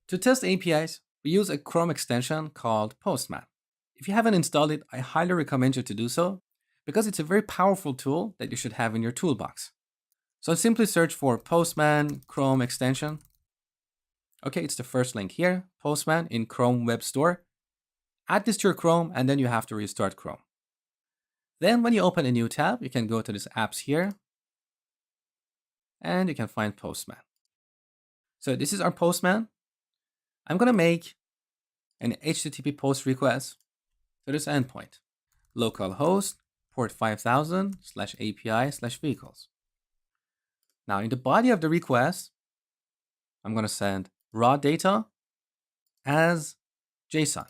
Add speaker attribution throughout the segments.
Speaker 1: To test APIs, we use a Chrome extension called Postman. If you haven't installed it, I highly recommend you to do so because it's a very powerful tool that you should have in your toolbox. So simply search for Postman Chrome extension. Okay, it's the first link here, Postman in Chrome Web Store. Add this to your Chrome and then you have to restart Chrome. Then when you open a new tab, you can go to this apps here and you can find Postman. So this is our Postman. I'm going to make an HTTP post request to this endpoint, localhost port 5000/API/vehicles. Now in the body of the request, I'm going to send raw data as JSON.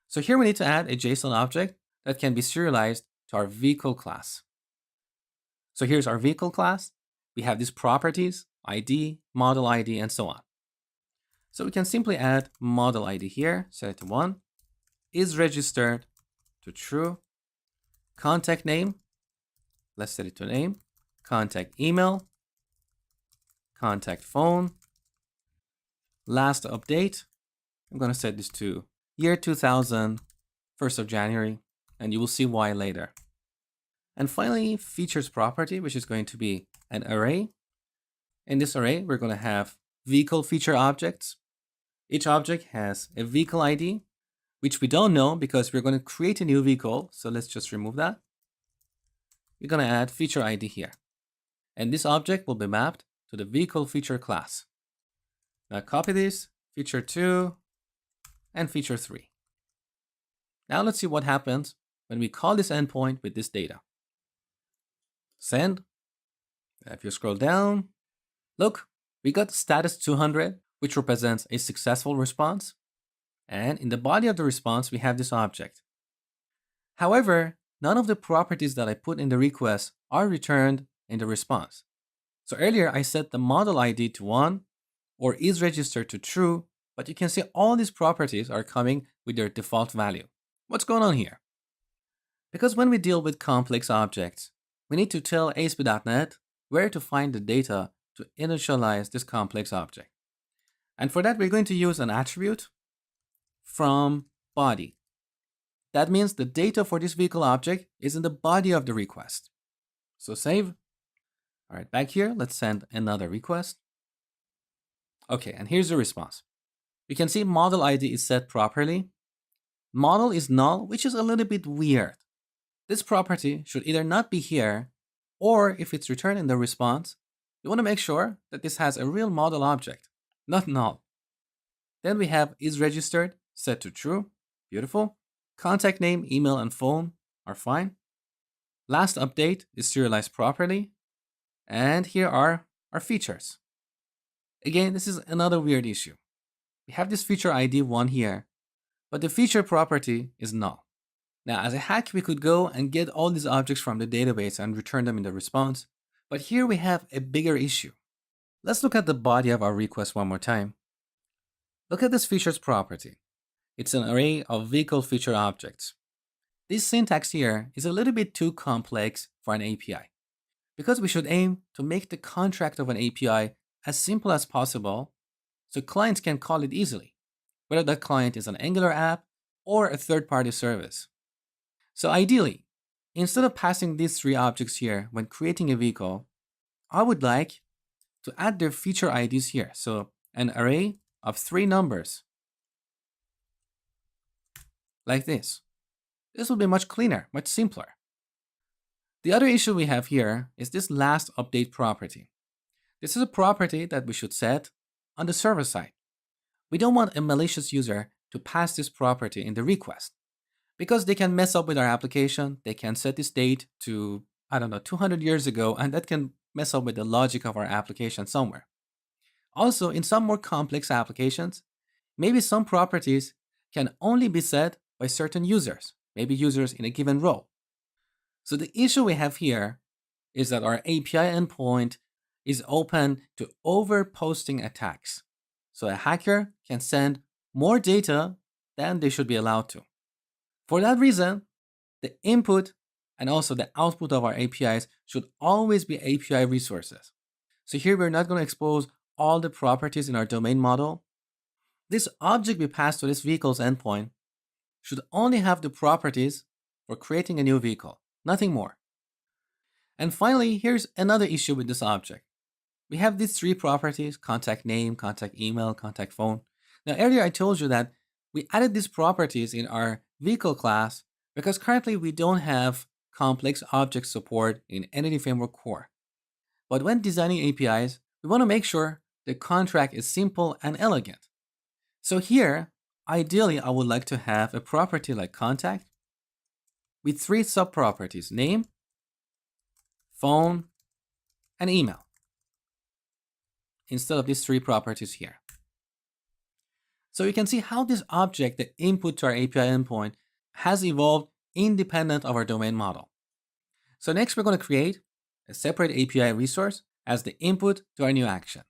Speaker 1: So here we need to add a JSON object that can be serialized to our vehicle class. So here's our vehicle class. We have these properties, ID, model ID, and so on. So we can simply add model ID here, set it to 1, is registered to true, contact name, let's set it to name, contact email, contact phone, last update, I'm going to set this to year 2000, 1st of January, and you will see why later. And finally, features property, which is going to be an array. In this array, we're going to have vehicle feature objects. Each object has a vehicle ID, which we don't know because we're going to create a new vehicle. So let's just remove that. We're going to add feature ID here. And this object will be mapped to the vehicle feature class. Now copy this, feature 2 and feature 3. Now let's see what happens when we call this endpoint with this data. Send. If you scroll down, look, we got status 200, which represents a successful response. And in the body of the response, we have this object. However, none of the properties that I put in the request are returned in the response. So earlier I set the model ID to 1 or is registered to true, but you can see all these properties are coming with their default value. What's going on here? Because when we deal with complex objects, we need to tell ASP.NET where to find the data to initialize this complex object. And for that, we're going to use an attribute from body. That means the data for this vehicle object is in the body of the request. So save. All right, back here, let's send another request. Okay, and here's the response. You can see model ID is set properly. Model is null, which is a little bit weird. This property should either not be here, or if it's returned in the response, you want to make sure that this has a real model object, not null. Then we have is registered, set to true. Beautiful. Contact name, email, and phone are fine. Last update is serialized properly. And here are our features. Again, this is another weird issue. We have this feature ID 1 here, but the feature property is null. Now, as a hack, we could go and get all these objects from the database and return them in the response. But here we have a bigger issue. Let's look at the body of our request one more time. Look at this features property. It's an array of vehicle feature objects. This syntax here is a little bit too complex for an API because we should aim to make the contract of an API as simple as possible so clients can call it easily, whether that client is an Angular app or a third-party service. So ideally, instead of passing these 3 objects here when creating a vehicle, I would like to add their feature IDs here. So an array of 3 numbers, like this. This will be much cleaner, much simpler. The other issue we have here is this last update property. This is a property that we should set on the server side. We don't want a malicious user to pass this property in the request because they can mess up with our application. They can set this date to, 200 years ago, and that can mess up with the logic of our application somewhere. Also, in some more complex applications, maybe some properties can only be set by certain users, maybe users in a given role. So the issue we have here is that our API endpoint is open to over-posting attacks. So a hacker can send more data than they should be allowed to. For that reason, the input and also the output of our APIs should always be API resources. So here we're not going to expose all the properties in our domain model, this object we pass to this vehicle's endpoint should only have the properties for creating a new vehicle, nothing more. And finally, here's another issue with this object. We have these three properties: contact name, contact email, contact phone. Now, earlier I told you that we added these properties in our vehicle class because currently we don't have complex object support in Entity Framework Core. But when designing APIs, we want to make sure the contract is simple and elegant. So here, ideally, I would like to have a property like contact with three subproperties: name, phone, and email, instead of these three properties here. So you can see how this object, the input to our API endpoint, has evolved independent of our domain model. So next, we're going to create a separate API resource as the input to our new action.